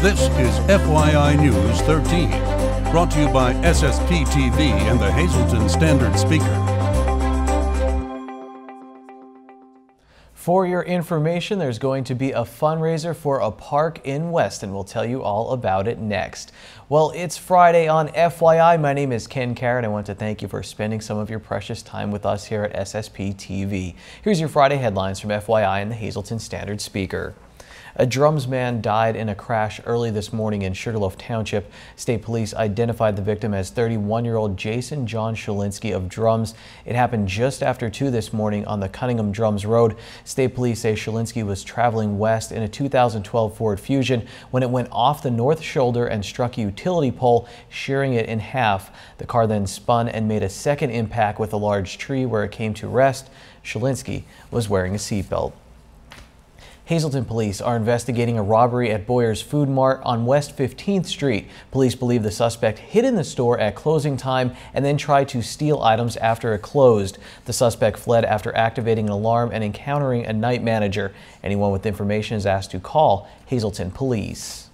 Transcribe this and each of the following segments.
This is FYI News 13, brought to you by SSPTV and the Hazleton Standard Speaker. For your information, there's going to be a fundraiser for a park in Weston. We'll tell you all about it next. Well, it's Friday on FYI. My name is Ken Carrot. I want to thank you for spending some of your precious time with us here at SSPTV. Here's your Friday headlines from FYI and the Hazleton Standard Speaker. A drums man died in a crash early this morning in Sugarloaf Township. State police identified the victim as 31-year-old Jason John Shalinsky of Drums. It happened just after 2 this morning on the Cunningham Drums Road. State police say Shalinsky was traveling west in a 2012 Ford Fusion when it went off the north shoulder and struck a utility pole, shearing it in half. The car then spun and made a second impact with a large tree where it came to rest. Shalinsky was wearing a seatbelt. Hazleton police are investigating a robbery at Boyer's Food Mart on West 15th Street. Police believe the suspect hid in the store at closing time and then tried to steal items after it closed. The suspect fled after activating an alarm and encountering a night manager. Anyone with information is asked to call Hazleton Police.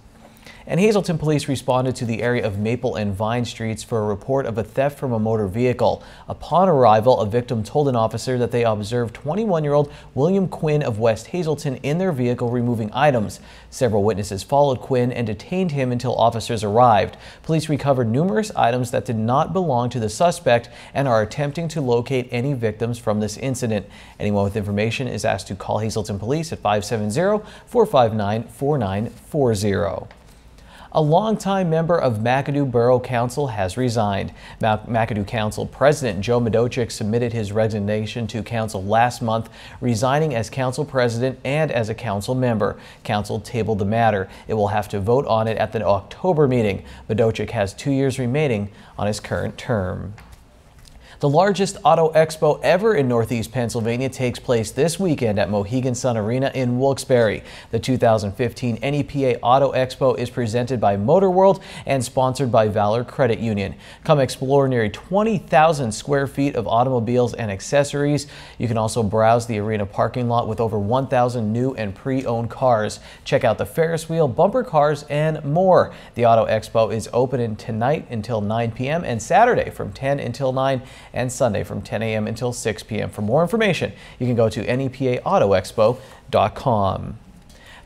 And Hazleton police responded to the area of Maple and Vine Streets for a report of a theft from a motor vehicle. Upon arrival, a victim told an officer that they observed 21-year-old William Quinn of West Hazleton in their vehicle removing items. Several witnesses followed Quinn and detained him until officers arrived. Police recovered numerous items that did not belong to the suspect and are attempting to locate any victims from this incident. Anyone with information is asked to call Hazleton Police at 570-459-4940. A longtime member of McAdoo Borough Council has resigned. McAdoo Council President Joe Madocic submitted his resignation to Council last month, resigning as Council President and as a Council member. Council tabled the matter. It will have to vote on it at the October meeting. Madocic has 2 years remaining on his current term. The largest auto expo ever in Northeast Pennsylvania takes place this weekend at Mohegan Sun Arena in Wilkes-Barre. The 2015 NEPA Auto Expo is presented by Motor World and sponsored by Valor Credit Union. Come explore nearly 20,000 square feet of automobiles and accessories. You can also browse the arena parking lot with over 1,000 new and pre-owned cars. Check out the Ferris wheel, bumper cars, and more. The Auto Expo is open tonight until 9 p.m. and Saturday from 10 until 9 and Sunday from 10 a.m. until 6 p.m. For more information, you can go to nepaautoexpo.com.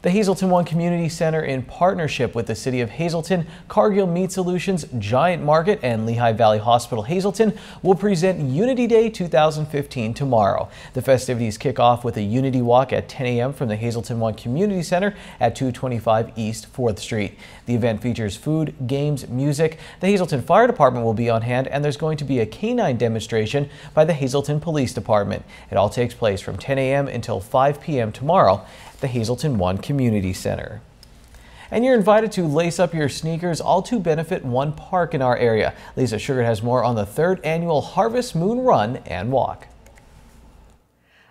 The Hazleton One Community Center, in partnership with the City of Hazleton, Cargill Meat Solutions, Giant Market, and Lehigh Valley Hospital Hazleton, will present Unity Day 2015 tomorrow. The festivities kick off with a Unity Walk at 10 a.m. from the Hazleton One Community Center at 225 East 4th Street. The event features food, games, music. The Hazleton Fire Department will be on hand, and there's going to be a canine demonstration by the Hazleton Police Department. It all takes place from 10 a.m. until 5 p.m. tomorrow at the Hazleton One Community Center. And you're invited to lace up your sneakers, all to benefit one park in our area. Lisa Sugar has more on the 3rd annual Harvest Moon Run and Walk.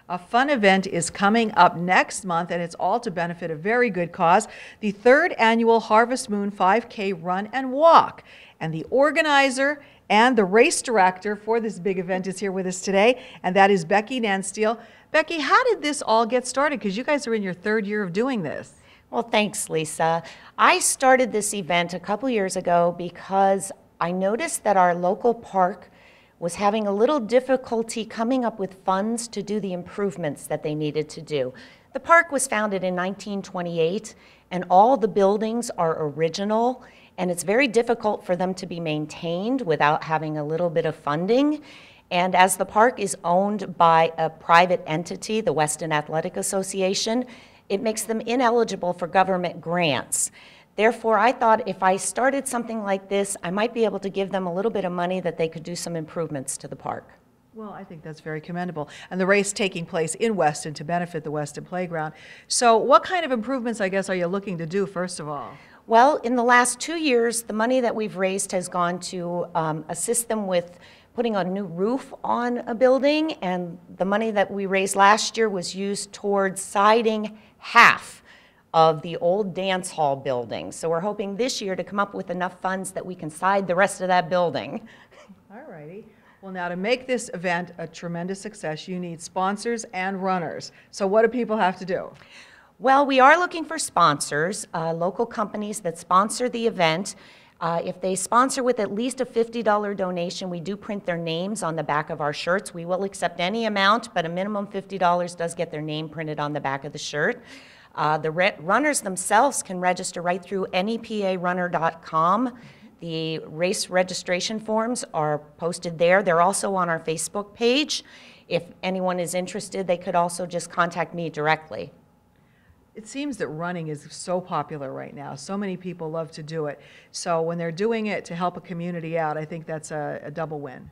A fun event is coming up next month, and it's all to benefit a very good cause, the 3rd annual Harvest Moon 5K Run and Walk. And the organizer and the race director for this big event is here with us today, and that is Becky Nansteele. Becky, how did this all get started? Because you guys are in your 3rd year of doing this. Well, thanks, Lisa. I started this event a couple years ago because I noticed that our local park was having a little difficulty coming up with funds to do the improvements that they needed to do. The park was founded in 1928, and all the buildings are original, and it's very difficult for them to be maintained without having a little bit of funding. And as the park is owned by a private entity, the Weston Athletic Association, it makes them ineligible for government grants. Therefore, I thought if I started something like this, I might be able to give them a little bit of money that they could do some improvements to the park. Well, I think that's very commendable. And the race taking place in Weston to benefit the Weston Playground. So what kind of improvements, I guess, are you looking to do, first of all? Well, in the last 2 years, the money that we've raised has gone to assist them with putting a new roof on a building, and the money that we raised last year was used towards siding half of the old dance hall building. So we're hoping this year to come up with enough funds that we can side the rest of that building. All righty. Well, now to make this event a tremendous success, you need sponsors and runners. So what do people have to do? Well, we are looking for sponsors, local companies that sponsor the event. If they sponsor with at least a $50 donation, we do print their names on the back of our shirts. We will accept any amount, but a minimum $50 does get their name printed on the back of the shirt. The runners themselves can register right through neparunner.com. The race registration forms are posted there. They're also on our Facebook page. If anyone is interested, they could also just contact me directly. It seems that running is so popular right now. So many people love to do it. So when they're doing it to help a community out, I think that's a double win.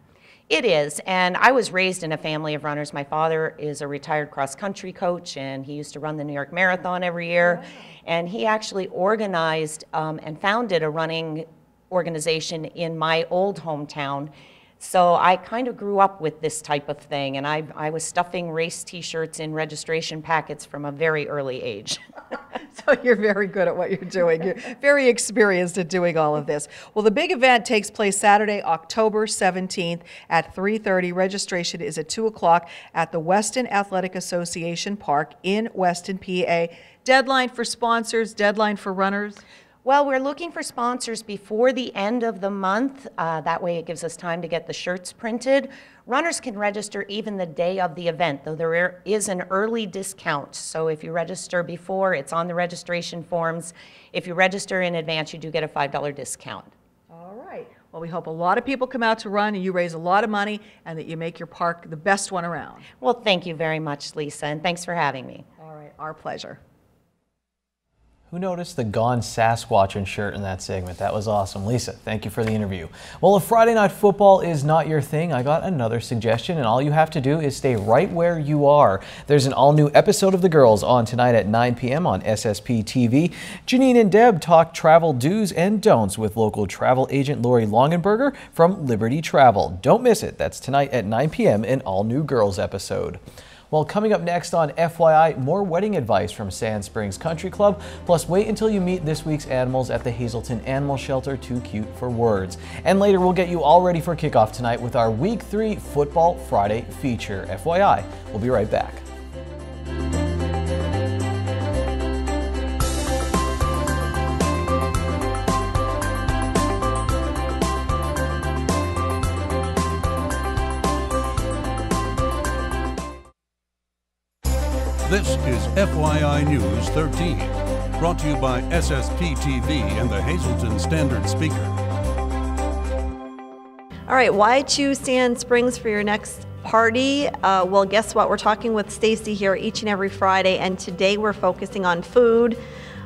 It is, and I was raised in a family of runners. My father is a retired cross-country coach, and he used to run the New York Marathon every year. Wow. And he actually organized and founded a running organization in my old hometown. So I kind of grew up with this type of thing, and I was stuffing race t-shirts in registration packets from a very early age. So you're very good at what you're doing. You're very experienced at doing all of this. Well, the big event takes place Saturday, October 17th at 3:30. Registration is at 2 o'clock at the Weston Athletic Association Park in Weston, PA. Deadline for sponsors, deadline for runners? Well, we're looking for sponsors before the end of the month. That way it gives us time to get the shirts printed. Runners can register even the day of the event, though there is an early discount. So if you register before, it's on the registration forms. If you register in advance, you do get a $5 discount. All right. Well, we hope a lot of people come out to run and you raise a lot of money and that you make your park the best one around. Well, thank you very much, Lisa, and thanks for having me. All right. Our pleasure. Who noticed the Gone Sasquatchin shirt in that segment? That was awesome. Lisa, thank you for the interview. Well, if Friday night football is not your thing, I got another suggestion, and all you have to do is stay right where you are. There's an all-new episode of The Girls on tonight at 9 p.m. on SSPTV. Janine and Deb talk travel do's and don'ts with local travel agent Lori Longenberger from Liberty Travel. Don't miss it. That's tonight at 9 p.m. an all-new Girls episode. Well, coming up next on FYI, more wedding advice from Sand Springs Country Club. Plus, wait until you meet this week's animals at the Hazelton Animal Shelter, Too Cute for Words. And later, we'll get you all ready for kickoff tonight with our Week 3 Football Friday feature. FYI, we'll be right back. This is FYI News 13, brought to you by SSPTV and the Hazelton Standard Speaker. All right, why choose Sand Springs for your next party? Well, guess what? We're talking with Stacy here each and every Friday, and today we're focusing on food.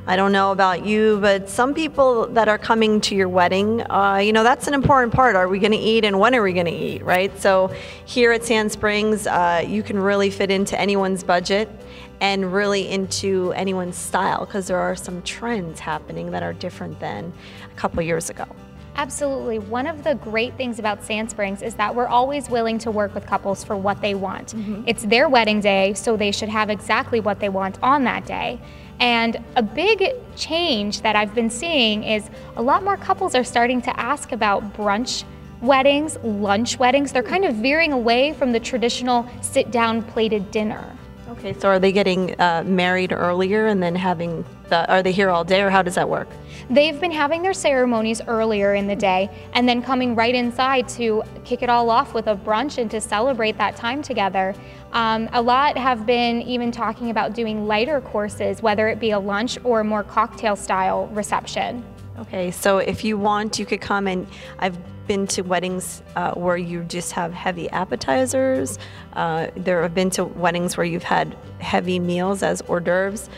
I don't know about you, but some people that are coming to your wedding, that's an important part. Are we going to eat, and when are we going to eat, right? So here at Sand Springs, you can really fit into anyone's budget and really into anyone's style, because there are some trends happening that are different than a couple years ago. Absolutely. One of the great things about Sand Springs is that we're always willing to work with couples for what they want. It's their wedding day, so they should have exactly what they want on that day. And a big change that I've been seeing is a lot more couples are starting to ask about brunch weddings, lunch weddings. They're kind of veering away from the traditional sit-down plated dinner. Okay, so are they getting married earlier and then are they here all day, or how does that work? They've been having their ceremonies earlier in the day and then coming right inside to kick it all off with a brunch and to celebrate that time together. A lot have been even talking about doing lighter courses, whether it be a lunch or a more cocktail style reception. Okay, so if you want, you could come, and I've been to weddings where you just have heavy appetizers. There have been to weddings where you've had heavy meals as hors d'oeuvres.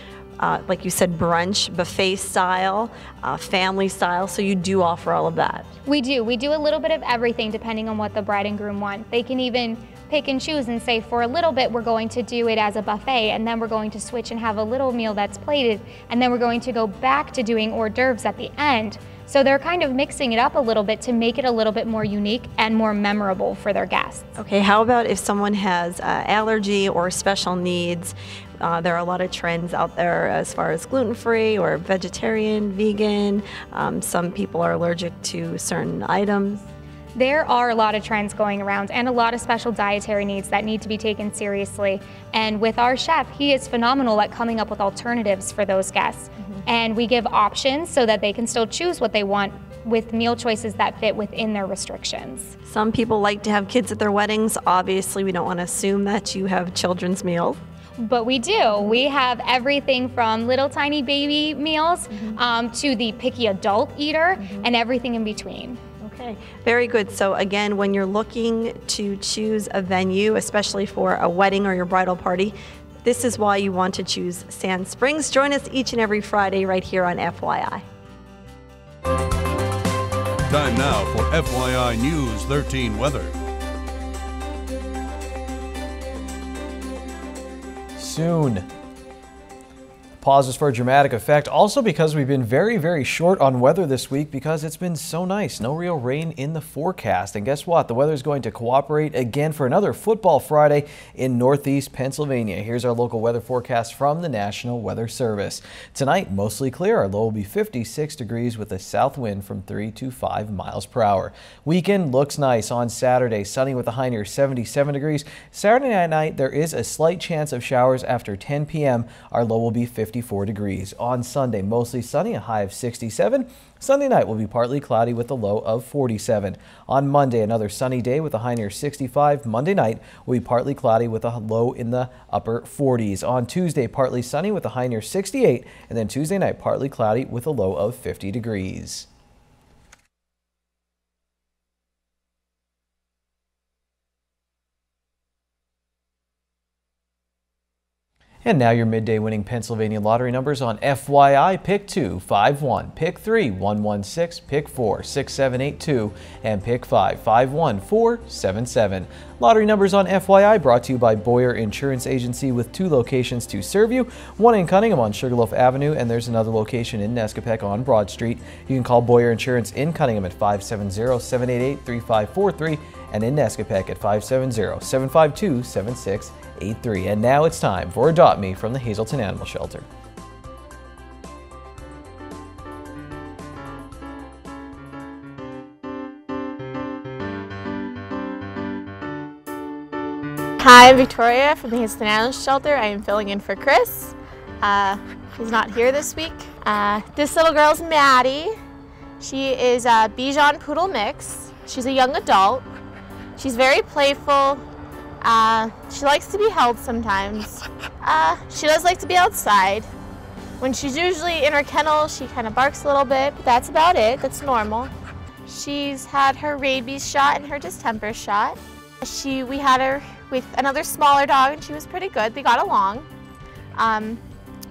Like you said, brunch, buffet style, family style, so you do offer all of that. We do a little bit of everything depending on what the bride and groom want. They can even pick and choose and say, for a little bit we're going to do it as a buffet, and then we're going to switch and have a little meal that's plated, and then we're going to go back to doing hors d'oeuvres at the end. So they're kind of mixing it up a little bit to make it a little bit more unique and more memorable for their guests. Okay, how about if someone has allergy or special needs? There are a lot of trends out there as far as gluten-free or vegetarian, vegan. Some people are allergic to certain items. There are a lot of trends going around and a lot of special dietary needs that need to be taken seriously. And with our chef, he is phenomenal at coming up with alternatives for those guests. And we give options so that they can still choose what they want with meal choices that fit within their restrictions. Some people like to have kids at their weddings. Obviously, we don't want to assume that you have children's meals. But we do. We have everything from little tiny baby meals to the picky adult eater and everything in between. Okay, very good. So again, when you're looking to choose a venue, especially for a wedding or your bridal party, this is why you want to choose Sand Springs. Join us each and every Friday right here on FYI. Time now for FYI News 13 weather. Soon. Pauses for dramatic effect, also because we've been very short on weather this week because it's been so nice. No real rain in the forecast. And guess what? The weather is going to cooperate again for another Football Friday in Northeast Pennsylvania. Here's our local weather forecast from the National Weather Service. Tonight, mostly clear. Our low will be 56 degrees with a south wind from 3 to 5 miles per hour. Weekend looks nice on Saturday. Sunny with a high near 77 degrees. Saturday night, there is a slight chance of showers after 10 p.m. Our low will be 54 degrees. On Sunday, mostly sunny, a high of 67. Sunday night will be partly cloudy with a low of 47. On Monday, another sunny day with a high near 65. Monday night will be partly cloudy with a low in the upper 40s. On Tuesday, partly sunny with a high near 68. And then Tuesday night, partly cloudy with a low of 50 degrees. And now your midday winning Pennsylvania lottery numbers on FYI. Pick 2, 5-1, Pick 3, 116, Pick 4, 6782, and Pick 5, 51477. Lottery numbers on FYI brought to you by Boyer Insurance Agency with 2 locations to serve you. One in Cunningham on Sugarloaf Avenue, and there's another location in Nescopec on Broad Street. You can call Boyer Insurance in Cunningham at 570-788-3543 and in Nescopec at 570-752-7683. And now it's time for Adopt Me from the Hazelton Animal Shelter. Hi, I'm Victoria from the Hazelton Animal Shelter. I am filling in for Chris. He's not here this week. This little girl's Maddie. She is a Bichon Poodle mix. She's a young adult. She's very playful. She likes to be held sometimes. She does like to be outside. When she's usually in her kennel, she kind of barks a little bit, but that's about it. That's normal. She's had her rabies shot and her distemper shot. We had her with another smaller dog and she was pretty good. They got along.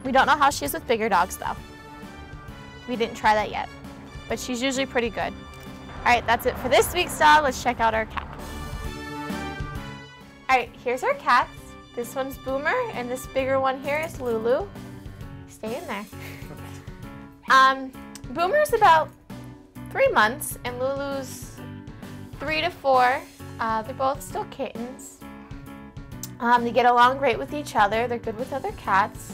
We don't know how she is with bigger dogs though. We didn't try that yet, but she's usually pretty good. All right, that's it for this week's dog. Let's check out our cat. All right, here's our cats. This one's Boomer, and this bigger one here is Lulu. Stay in there. Boomer's about 3 months, and Lulu's 3 to 4. They're both still kittens. They get along great with each other. They're good with other cats.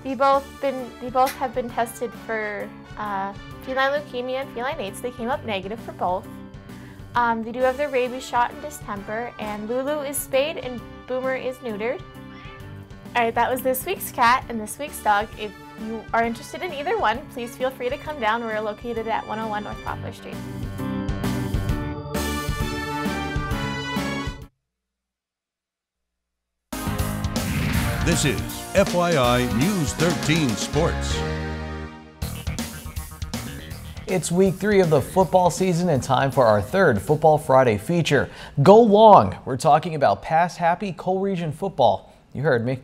They both have been tested for feline leukemia and feline AIDS. They came up negative for both. They do have their rabies shot and distemper, and Lulu is spayed and Boomer is neutered. All right, that was this week's cat and this week's dog. If you are interested in either one, please feel free to come down. We're located at 101 North Poplar Street. This is FYI News 13 Sports. It's week 3 of the football season and time for our third Football Friday feature. Go long! We're talking about Pass Happy Coal Region football. You heard me.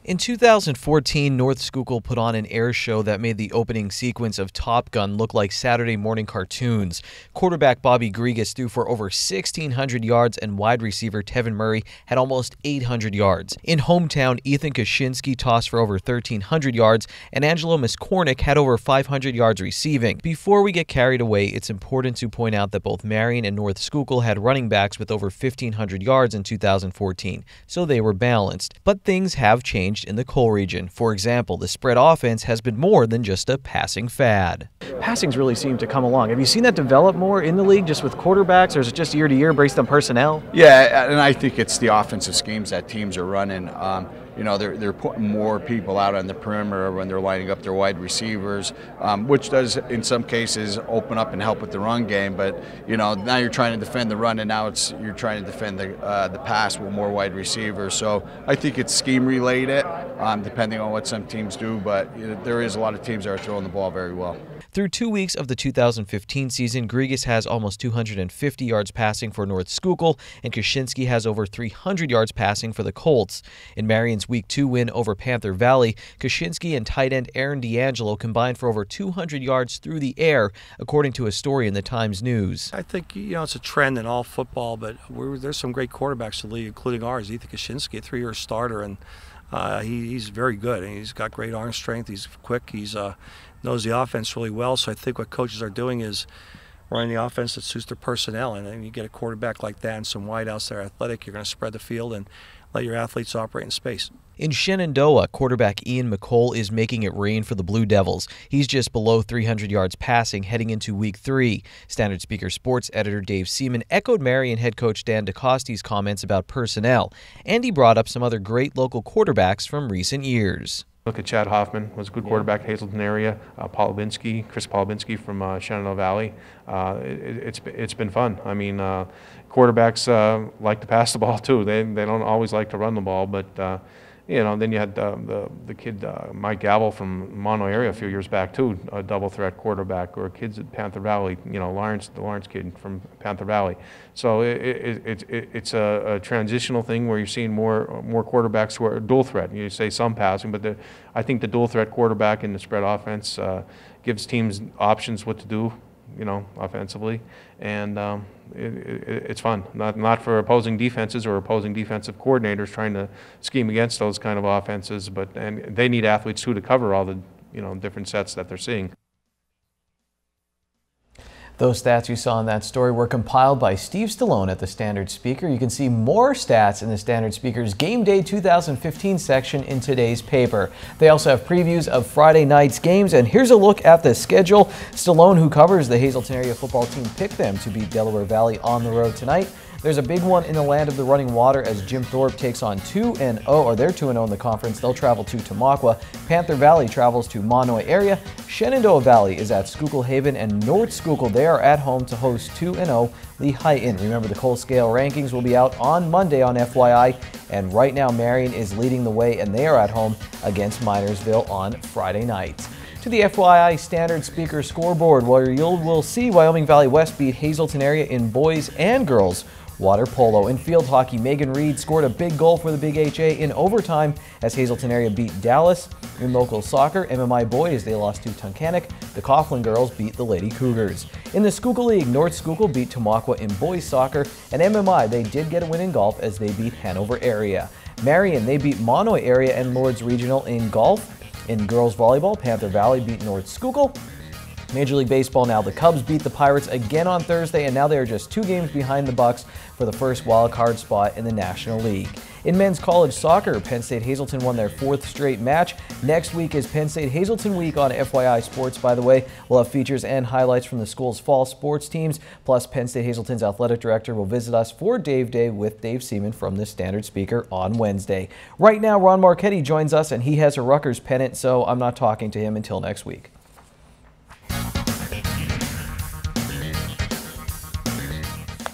In 2014, North Schuylkill put on an air show that made the opening sequence of Top Gun look like Saturday morning cartoons. Quarterback Bobby Grigas threw for over 1,600 yards and wide receiver Tevin Murray had almost 800 yards. In hometown, Ethan Kaczynski tossed for over 1,300 yards and Angelo Miskornik had over 500 yards receiving. Before we get carried away, it's important to point out that both Marion and North Schuylkill had running backs with over 1,500 yards in 2014, so they were balanced. But things have changed changed in the Cole region. For example, the spread offense has been more than just a passing fad. Passings really seem to come along. Have you seen that develop more in the league just with quarterbacks, or is it just year to year based on personnel? Yeah, and I think it's the offensive schemes that teams are running. You know, they're putting more people out on the perimeter when they're lining up their wide receivers, which does in some cases open up and help with the run game. But you know, now you're trying to defend the run, and now you're trying to defend the pass with more wide receivers. So I think it's scheme related, depending on what some teams do. But you know, there is a lot of teams that are throwing the ball very well. Through 2 weeks of the 2015 season, Grigas has almost 250 yards passing for North Schuylkill, and Kaczynski has over 300 yards passing for the Colts. In Marion's Week 2 win over Panther Valley, Kaczynski and tight end Aaron D'Angelo combined for over 200 yards through the air, according to a story in the Times-News. I think, you know, it's a trend in all football, but there's some great quarterbacks in the league, including ours. Ethan Kaczynski, a 3-year starter, and he's very good. And he's got great arm strength. He's quick. He's knows the offense really well. So I think what coaches are doing is running the offense that suits their personnel. And then you get a quarterback like that and some wideouts that are athletic, you're going to spread the field and let your athletes operate in space. In Shenandoah, quarterback Ian McColl is making it rain for the Blue Devils. He's just below 300 yards passing heading into Week 3. Standard Speaker sports editor Dave Seaman echoed Marion head coach Dan DeCosti's comments about personnel, and he brought up some other great local quarterbacks from recent years. Look at Chad Hoffman, was a good quarterback, Hazleton area. Chris Polubinski from Shenandoah Valley. It's been fun. I mean, quarterbacks like to pass the ball too. They don't always like to run the ball, but you know, then you had the kid Mike Gavel from Mono area a few years back too, a double threat quarterback, or kids at Panther Valley. You know, the Lawrence kid from Panther Valley. So it's a transitional thing where you're seeing more quarterbacks who are dual threat. You say some passing, but I think the dual threat quarterback in the spread offense gives teams options what to do, you know, offensively, and it's fun. Not for opposing defenses or opposing defensive coordinators trying to scheme against those kind of offenses, and they need athletes too to cover all the, you know, different sets that they're seeing. Those stats you saw in that story were compiled by Steve Stallone at the Standard Speaker. You can see more stats in the Standard Speaker's Game Day 2015 section in today's paper. They also have previews of Friday night's games, and here's a look at the schedule. Stallone, who covers the Hazleton area football team, picked them to beat Delaware Valley on the road tonight. There's a big one in the land of the running water as Jim Thorpe takes on 2-0, or they're 2-0 in the conference. They'll travel to Tamaqua. Panther Valley travels to Monomoy area. Shenandoah Valley is at Schuylkill Haven, and North Schuylkill, they are at home to host 2-0 Lehighton. Remember, the Cole Scale rankings will be out on Monday on FYI, and right now Marion is leading the way, and they are at home against Minersville on Friday night. To the FYI Standard Speaker scoreboard, where you will see Wyoming Valley West beat Hazleton area in boys and girls water polo. In field hockey, Megan Reed scored a big goal for the Big HA in overtime as Hazleton area beat Dallas. In local soccer, MMI boys, they lost to Tunkhannock. The Coughlin girls beat the Lady Cougars. In the Schuylkill League, North Schuylkill beat Tamaqua in boys soccer, and MMI, they did get a win in golf as they beat Hanover area. Marion, they beat Monomoy area and Lords Regional in golf. In girls volleyball, Panther Valley beat North Schuylkill. Major League Baseball now, the Cubs beat the Pirates again on Thursday, and now they are just 2 games behind the Bucks for the first wild card spot in the National League. In men's college soccer, Penn State Hazleton won their 4th straight match. Next week is Penn State Hazleton Week on FYI Sports, by the way. We'll have features and highlights from the school's fall sports teams, plus Penn State Hazleton's athletic director will visit us for Dave Day with Dave Seaman from the Standard Speaker on Wednesday. Right now, Ron Marchetti joins us, and he has a Rutgers pennant, so I'm not talking to him until next week.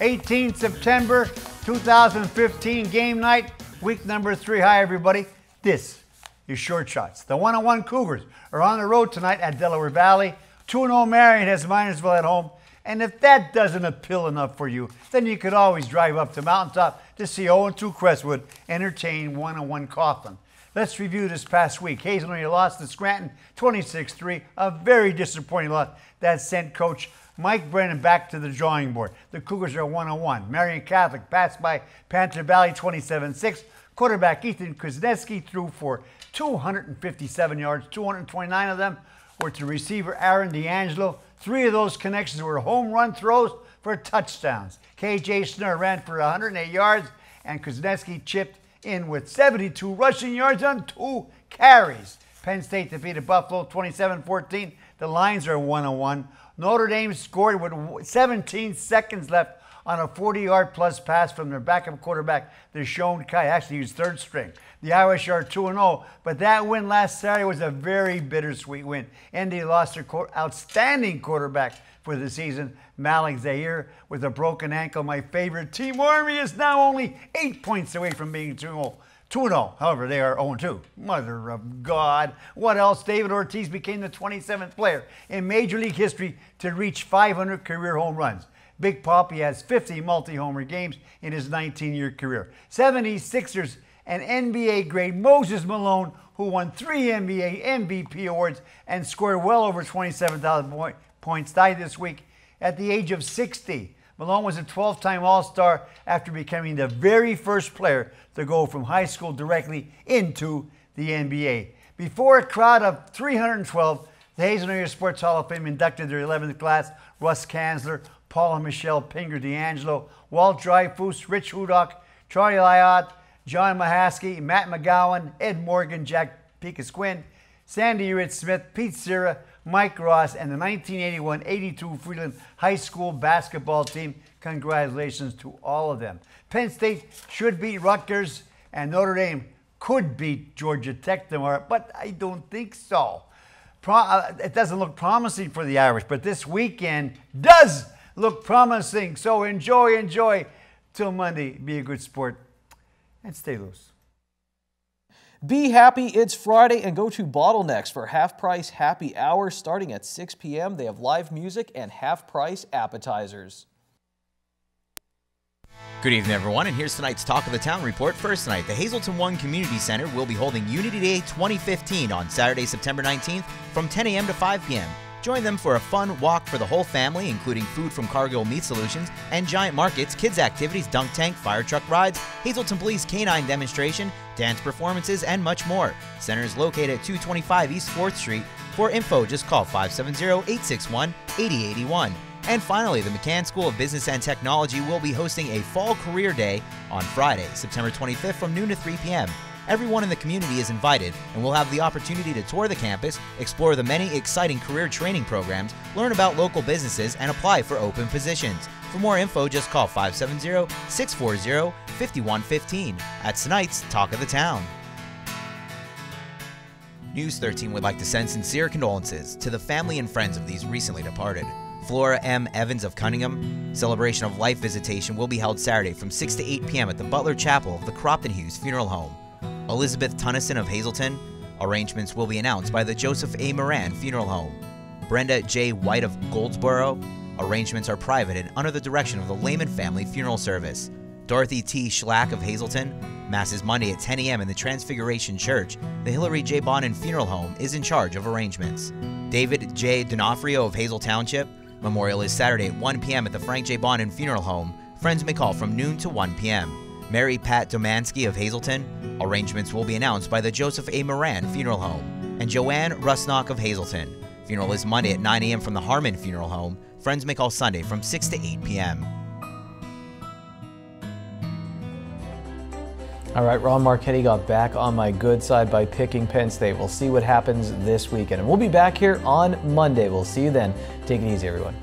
18th September 2015 game night, week number 3. Hi everybody, this is Short Shots. The 1-on-1 Cougars are on the road tonight at Delaware Valley. 2-0 Marion has Minersville at home. And if that doesn't appeal enough for you, then you could always drive up to Mountaintop to see 0-2 Crestwood entertain 1-1 Coughlin. Let's review this past week. Hazleton lost to Scranton 26-3, a very disappointing loss that sent Coach Mike Brennan back to the drawing board. The Cougars are 1-1. Marion Catholic passed by Panther Valley 27-6. Quarterback Ethan Kuznetsky threw for 257 yards. 229 of them were to receiver Aaron D'Angelo. 3 of those connections were home run throws for touchdowns. KJ Snur ran for 108 yards, and Kuznetsky chipped in with 72 rushing yards on 2 carries. Penn State defeated Buffalo 27-14. The Lions are 1-1. Notre Dame scored with 17 seconds left on a 40-yard plus pass from their backup quarterback, Deshaun Kai. Actually, he was third string. The Irish are 2-0, but that win last Saturday was a very bittersweet win. Indy lost their outstanding quarterback for the season, Malik Zaire, with a broken ankle. My favorite team, Army, is now only 8 points away from being 2-0. 2-0. However, they are 0-2. Mother of God. What else? David Ortiz became the 27th player in Major League history to reach 500 career home runs. Big Papi has 50 multi-homer games in his 19-year career. 76ers and NBA great Moses Malone, who won 3 NBA MVP awards and scored well over 27,000 points, died this week at the age of 60. Malone was a 12-time All-Star after becoming the very first player to go from high school directly into the NBA. Before a crowd of 312, the Hazelton Area Sports Hall of Fame inducted their 11th class, Russ Kanzler, Paul and Michelle Pinger D'Angelo, Walt Dreyfus, Rich Hudock, Charlie Lyotte, John Mahaski, Matt McGowan, Ed Morgan, Jack Picasquin, Sandy Ritz Smith, Pete Cira, Mike Ross, and the 1981-82 Freeland High School basketball team. Congratulations to all of them. Penn State should beat Rutgers, and Notre Dame could beat Georgia Tech tomorrow, but I don't think so. It doesn't look promising for the Irish, but this weekend does look promising. So enjoy. Till Monday, be a good sport and stay loose. Be happy, it's Friday, and go to Bottlenecks for half-price happy hour starting at 6 p.m. They have live music and half-price appetizers. Good evening, everyone, and here's tonight's Talk of the Town report. First tonight, the Hazleton One Community Center will be holding Unity Day 2015 on Saturday, September 19th from 10 a.m. to 5 p.m. Join them for a fun walk for the whole family, including food from Cargill Meat Solutions and giant markets, kids activities, dunk tank, fire truck rides, Hazleton Police canine demonstration, dance performances, and much more. Center is located at 225 East 4th Street. For info, just call 570-861-8081. And finally, the McCann School of Business and Technology will be hosting a Fall Career Day on Friday, September 25th from noon to 3 p.m. Everyone in the community is invited and will have the opportunity to tour the campus, explore the many exciting career training programs, learn about local businesses, and apply for open positions. For more info, just call 570-640-5115. That's tonight's Talk of the Town. News 13 would like to send sincere condolences to the family and friends of these recently departed. Flora M. Evans of Cunningham. Celebration of Life visitation will be held Saturday from 6 to 8 p.m. at the Butler Chapel of the Cropton Hughes Funeral Home. Elizabeth Tunnison of Hazleton. Arrangements will be announced by the Joseph A. Moran Funeral Home. Brenda J. White of Goldsboro. Arrangements are private and under the direction of the Lehman Family Funeral Service. Dorothy T. Schlack of Hazleton. Mass is Monday at 10 a.m. in the Transfiguration Church. The Hillary J. Bonin Funeral Home is in charge of arrangements. David J. D'Onofrio of Hazel Township. Memorial is Saturday at 1 p.m. at the Frank J. Bonin Funeral Home. Friends may call from noon to 1 p.m. Mary Pat Domansky of Hazleton. Arrangements will be announced by the Joseph A. Moran Funeral Home. And Joanne Rusnock of Hazleton. Funeral is Monday at 9 a.m. from the Harmon Funeral Home. Friends may call Sunday from 6 to 8 p.m. All right, Ron Marchetti got back on my good side by picking Penn State. We'll see what happens this weekend. And we'll be back here on Monday. We'll see you then. Take it easy, everyone.